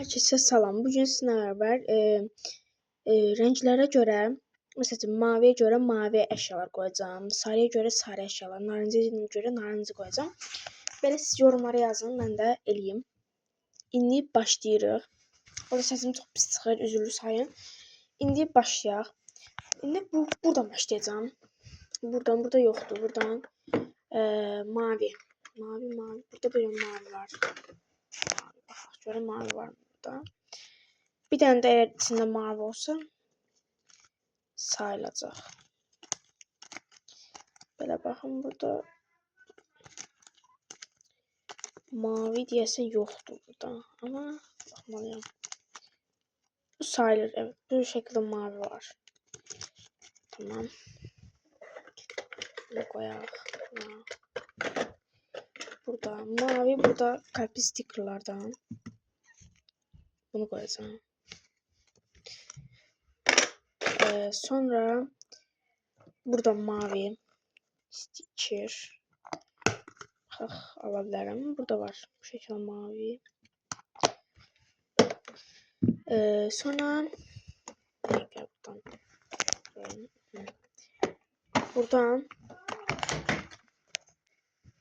Herkese salam. Bugün sizinlə bərabər rənglərə görə, məsələn, maviyə görə mavi əşyalar qoyacağam, sarıya görə sarı əşyalar, narıncıya görə narıncı qoyacağam. Belə siz yorumlara yazın, mən də eləyim. İndi başlayırıq. Orada səsim çox pis çıxır, üzülür sayın. İndi başlayaq. İndi buradan başlayacağım. Burada yoxdur. Buradan mavi. Burada bir mavi var. Baxaq görə mavi var burada. Bir dənə də əgər içində mavi olsa sayılacaq. Belə baxın, burada mavi deyəsən yoxdur burada. Amma baxmalıyam. Bu sayılır, evet. Bu şəkildə mavi var. Tamam. Bunu qoyaq. Burada mavi, burada kalpli stikerlardan. Bunu koyacağım. Sonra burada mavi stiker. Alabilirim. Burada var. Bu şekilde mavi. Sonra buradan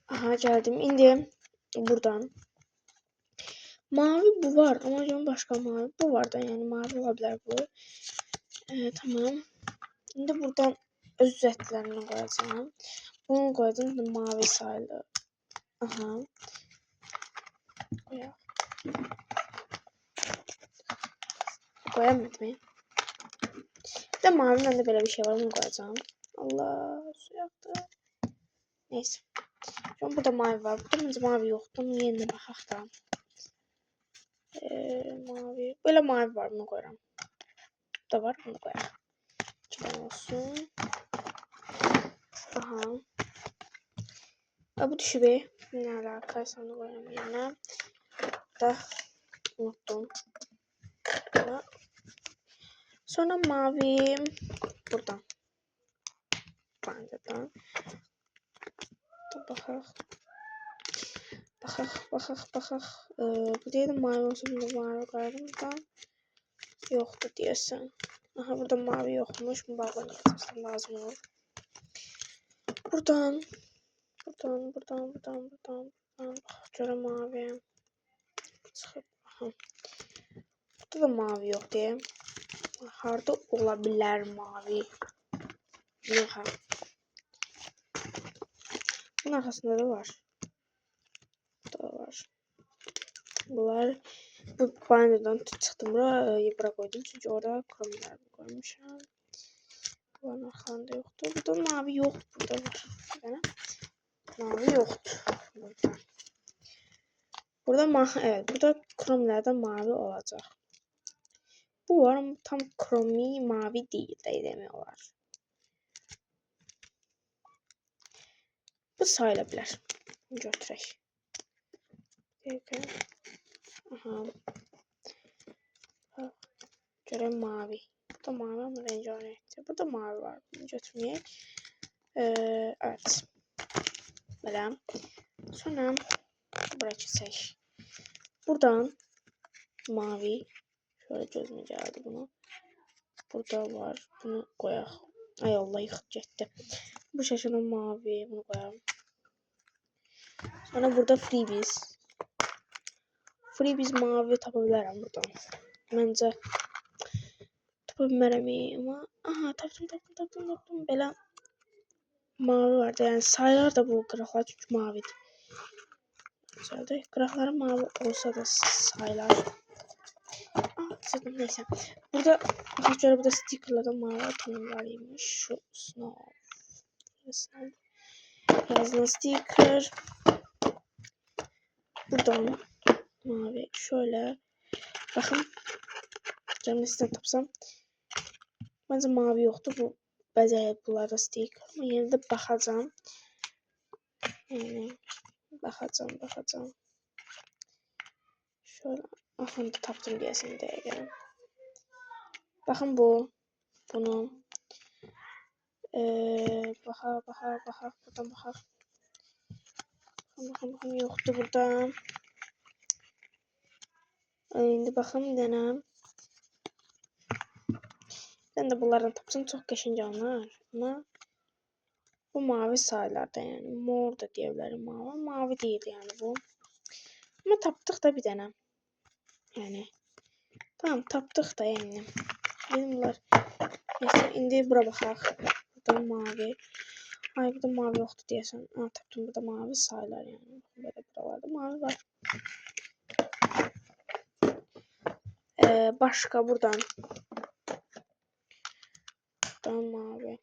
aha geldim. İndi buradan mavi bu var ama acaba başka mavi bu var da, yani mavi olabilir bu. Tamam. Şimdi buradan öz üzətlərini koyacağım. Bunu koydum, mavi sayılır. Aha. Koyaq. Koyamadım. Bir de maviden de böyle bir şey var, bunu koyacağım. Allah, su yaktı. Neyse. Şu an burada mavi var. Burada bence mavi yoktu. Bunu yerine baxaq da. Mavi. Böyle mavi var, bunu koyuram. Da var, bunu koyaq. İki olsun. Aha. Bu düşübe. Ne alakaysa onu koyuram yerine. Da unuttum. Sonra mavi buradan. Bancadan. Baxaq. Bu deyədim mavi olsa, bunda mavi qoyarım buradan. Yoxdur deyəsən. Aha, burada mavi yoxmuş. Bunu bağlamayacaqsın, lazım olur. Buradan. Baxaq görə mavi. Çıxıb. Aha. Burada da mavi yox deyəm. Harda ola bilər mavi? Yoxa. Bunun arxasında da var. Burada var. Bunlar bu banyodan çıxdım bura koydum çünkü orada kromlar koymuşam. Bunların arxasında yoxdur. Burada mavi yox. Burada var. Yəni mavi yoxdur. Evet, burada kromlardan mavi olacaq. Bu var ama tam kromi mavi değil de demək olar. Bu sayılabilir. Götürək. Aha. Görəm mavi. Burada mavi ama rengarenkdir. Burada mavi var. Bunu götürməyək. Evet. Belə. Sonra buraya keçək. Buradan mavi. Şöyle gözüme geldi bunu. Burada var. Bunu koyaq. Ay Allah, yıxıb getdi. Bu şəkildə mavi. Bunu koyalım. Sonra burada freebies. Freebies mavi tapa bilərəm buradan. Məncə tapa bilmərəm amma aha, tapdım. Belə mavi var da, yəni sayılar da bu qıraqlar çünki mavidir. Güzeldir. Qıraqları mavi olsa da sayılar. Neyse. Burada bakın şöyle, burada stikerlerden mavi tanımlarıymış. Şu snow. Yazılan stiker. Buradan mavi. Şöyle. Bakın. Canım sizden tapsam. Bence mavi yoktu. Bu bəzək bunlarda stiker. Ama yine de baxacağım. Yani baxacağım. Şöyle. Aha, tapdım deyəsən deyəcəm. Bakın bu. Bunu. Baxaq. Buradan baxaq. Bakın yoktu burada. İndi baxım bir dənə. Ben de bunlardan tapsam çok qəşəng anar. Ama bu mavi sayılarda yani. Mor da diyebilirim ama mavi değil yani bu. Ama tapdık da bir dənə. Yani tamam tapdık da yani. Bunlar. Neyse indi bura baxaq. Burada mavi. Ay burada mavi yoktu diyesen. Ha tapdım burada mavi sayılar yani. Böyle buralarda mavi var. Başka buradan. Buradan mavi.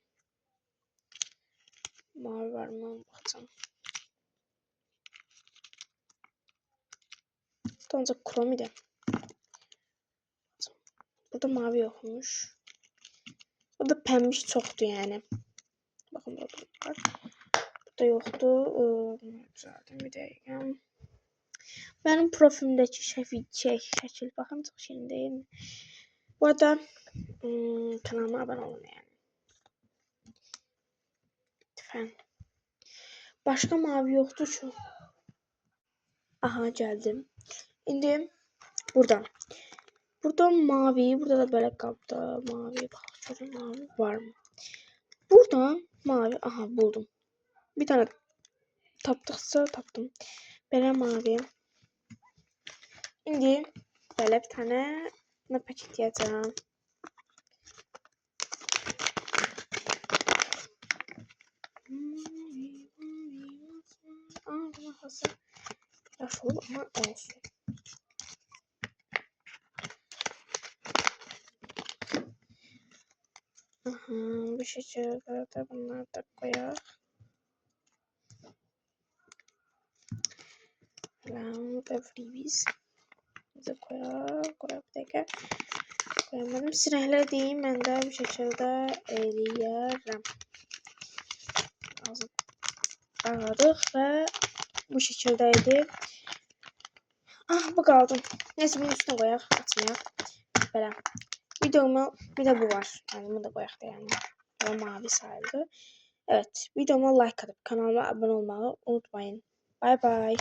Mavi var mı? Bakacağım. Ancak krom idi. Burada mavi yokmuş. Burada pembiş çoktu yani. Bakın burada var. Burada yoktu. Zaten bir dakika. Benim profilimdeki şekil bakın çok şirin değil mi? Bu arada kanalıma abone olun yani. Lütfen. Başka mavi yoktu şu. Aha geldim. İndi buradan. Burada mavi, burada da böyle kapta mavi. Bak şurada mavi var mı? Buradan mavi. Aha buldum. Bir tane taptıksa taptım. Böyle mavi. Şimdi böyle bir tane ne paket yazacağım. Buna hazır. Yaş olur ama olsun. Aha, bu şekilde de bunları da koyalım. Falan da freebies. Bize koyalım. Bir dakika. Koyamadım. Sırayla diyeyim. Ben de bu şekilde eleyelim. Ağladık ve bu şekildeydi. Ah bu kaldı. Neyse bunun üstüne koyak. Atmayak. Böyle. Videoma bir de bu var. Yani bunu da koyak da yani. O mavi sayıldı. Evet. Videoma like atıp kanalıma abone olmayı unutmayın. Bye bye.